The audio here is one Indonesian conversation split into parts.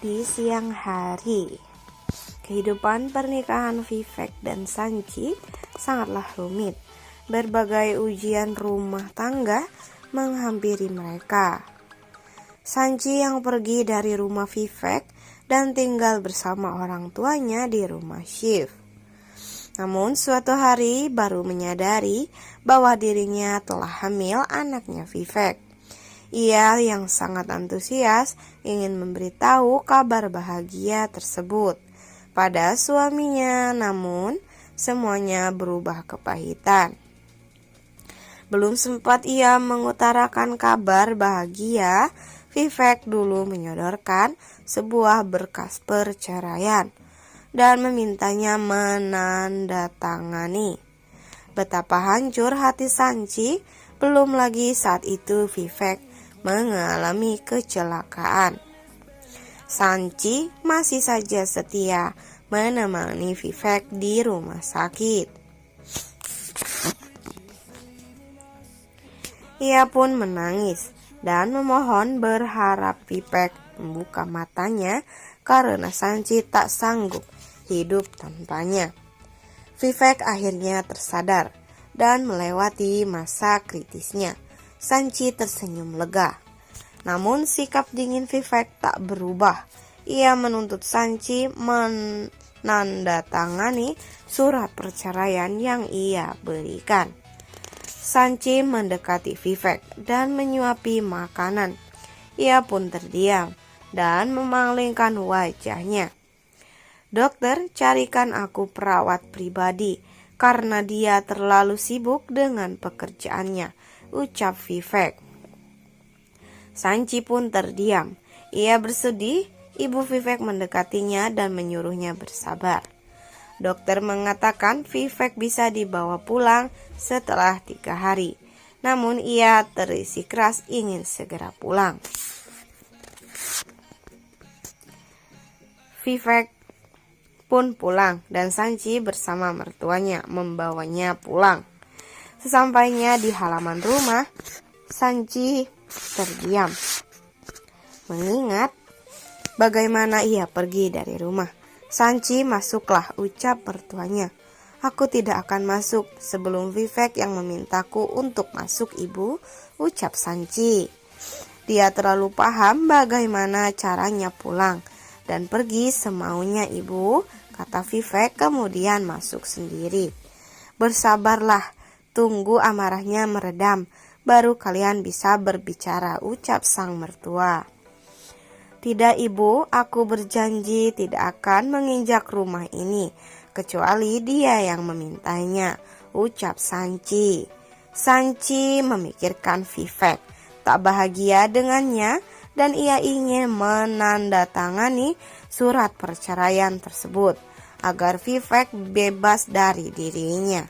Di siang hari, kehidupan pernikahan Vivek dan Sanchi sangatlah rumit. Berbagai ujian rumah tangga menghampiri mereka. Sanchi yang pergi dari rumah Vivek dan tinggal bersama orang tuanya di rumah Shiv. Namun suatu hari baru menyadari bahwa dirinya telah hamil anaknya Vivek. Ia yang sangat antusias ingin memberitahu kabar bahagia tersebut pada suaminya, namun semuanya berubah kepahitan. Belum sempat ia mengutarakan kabar bahagia, Vivek dulu menyodorkan sebuah berkas perceraian dan memintanya menandatangani. Betapa hancur hati Sanchi, belum lagi saat itu Vivek mengalami kecelakaan. Sanchi masih saja setia menemani Vivek di rumah sakit. Ia pun menangis dan memohon berharap Vivek membuka matanya karena Sanchi tak sanggup hidup tanpanya. Vivek akhirnya tersadar dan melewati masa kritisnya. Sanchi tersenyum lega. Namun sikap dingin Vivek tak berubah. Ia menuntut Sanchi menandatangani surat perceraian yang ia berikan. Sanchi mendekati Vivek dan menyuapi makanan. Ia pun terdiam dan memalingkan wajahnya. "Dokter, carikan aku perawat pribadi karena dia terlalu sibuk dengan pekerjaannya," ucap Vivek. Sanchi pun terdiam. Ia bersedih. Ibu Vivek mendekatinya dan menyuruhnya bersabar. Dokter mengatakan Vivek bisa dibawa pulang setelah 3 hari. Namun ia terisi keras ingin segera pulang. Vivek pun pulang dan Sanchi bersama mertuanya membawanya pulang. Sesampainya di halaman rumah, Sanchi terdiam, mengingat bagaimana ia pergi dari rumah. "Sanchi, masuklah," ucap mertuanya. "Aku tidak akan masuk sebelum Vivek yang memintaku untuk masuk, Ibu," ucap Sanchi. Dia terlalu paham bagaimana caranya pulang dan pergi semaunya, Ibu, kata Vivek kemudian masuk sendiri. "Bersabarlah, tunggu amarahnya meredam, baru kalian bisa berbicara," ucap sang mertua. "Tidak, Ibu, aku berjanji tidak akan menginjak rumah ini, kecuali dia yang memintanya," ucap Sanchi. Sanchi memikirkan Vivek tak bahagia dengannya dan ia ingin menandatangani surat perceraian tersebut agar Vivek bebas dari dirinya.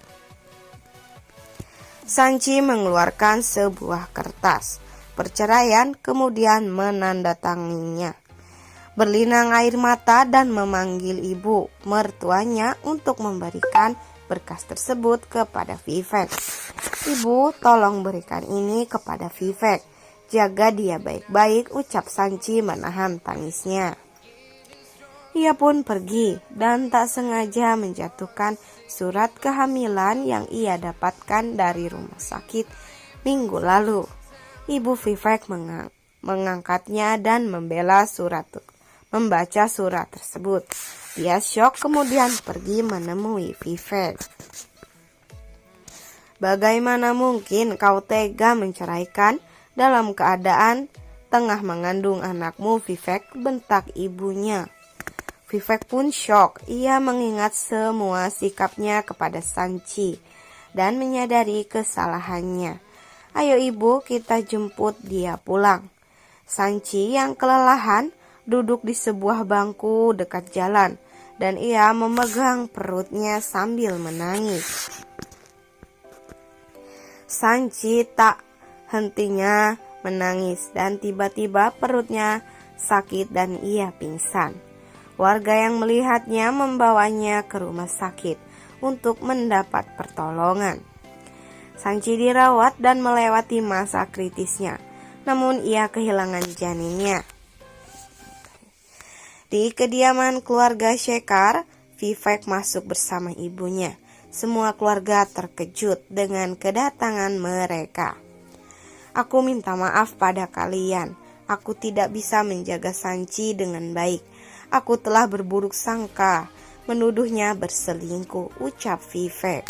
Sanchi mengeluarkan sebuah kertas perceraian kemudian menandatanganinya. Berlinang air mata dan memanggil ibu mertuanya untuk memberikan berkas tersebut kepada Vivek. "Ibu, tolong berikan ini kepada Vivek. Jaga dia baik-baik," ucap Sanchi menahan tangisnya. Ia pun pergi dan tak sengaja menjatuhkan surat kehamilan yang ia dapatkan dari rumah sakit minggu lalu. Ibu Vivek mengangkatnya dan membaca surat tersebut. Dia syok kemudian pergi menemui Vivek. "Bagaimana mungkin kau tega menceraikan dalam keadaan tengah mengandung anakmu, Vivek?" bentak ibunya. Vivek pun syok. Ia mengingat semua sikapnya kepada Sanchi dan menyadari kesalahannya. "Ayo ibu, kita jemput dia pulang." Sanchi yang kelelahan duduk di sebuah bangku dekat jalan dan ia memegang perutnya sambil menangis. Sanchi tak hentinya menangis dan tiba-tiba perutnya sakit dan ia pingsan. Warga yang melihatnya membawanya ke rumah sakit untuk mendapat pertolongan. Sanchi dirawat dan melewati masa kritisnya, namun ia kehilangan janinnya. Di kediaman keluarga Sekar, Vivek masuk bersama ibunya. Semua keluarga terkejut dengan kedatangan mereka. Aku minta maaf pada kalian. Aku tidak bisa menjaga Sanci dengan baik. Aku telah berburuk sangka, menuduhnya berselingkuh, ucap Vivek.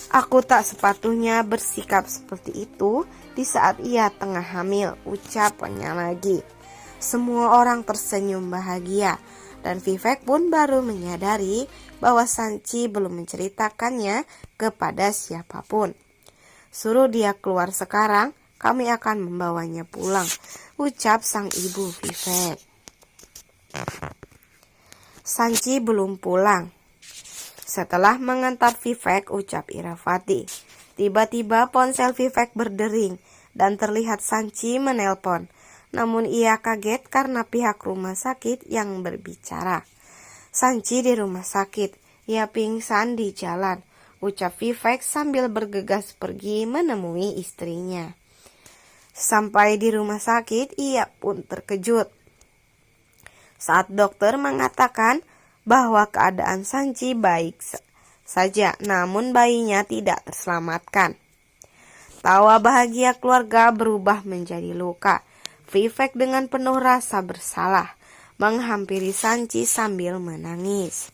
Aku tak sepatutnya bersikap seperti itu di saat ia tengah hamil, ucapnya lagi. Semua orang tersenyum bahagia, dan Vivek pun baru menyadari bahwa Sanci belum menceritakannya kepada siapapun. Suruh dia keluar sekarang, kami akan membawanya pulang, ucap sang ibu Vivek. Sanci belum pulang. Setelah mengantar Vivek, ucap Irawati. Tiba-tiba ponsel Vivek berdering dan terlihat Sanci menelpon. Namun ia kaget karena pihak rumah sakit yang berbicara. Sanci di rumah sakit, ia pingsan di jalan, ucap Vivek sambil bergegas pergi menemui istrinya. Sampai di rumah sakit, ia pun terkejut saat dokter mengatakan bahwa keadaan Sanci baik saja, namun bayinya tidak terselamatkan. Tawa bahagia keluarga berubah menjadi luka. Vivek dengan penuh rasa bersalah menghampiri Sanci sambil menangis.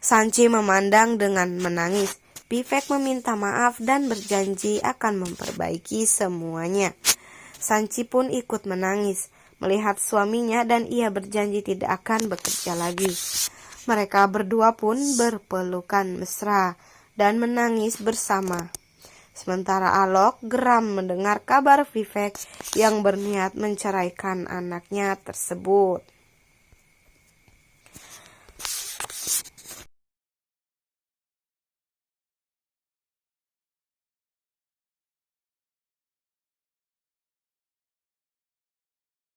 Sanci memandang dengan menangis. Vivek meminta maaf dan berjanji akan memperbaiki semuanya. Sanci pun ikut menangis melihat suaminya dan ia berjanji tidak akan bekerja lagi. Mereka berdua pun berpelukan mesra dan menangis bersama. Sementara Alok geram mendengar kabar Vivek yang berniat menceraikan anaknya tersebut.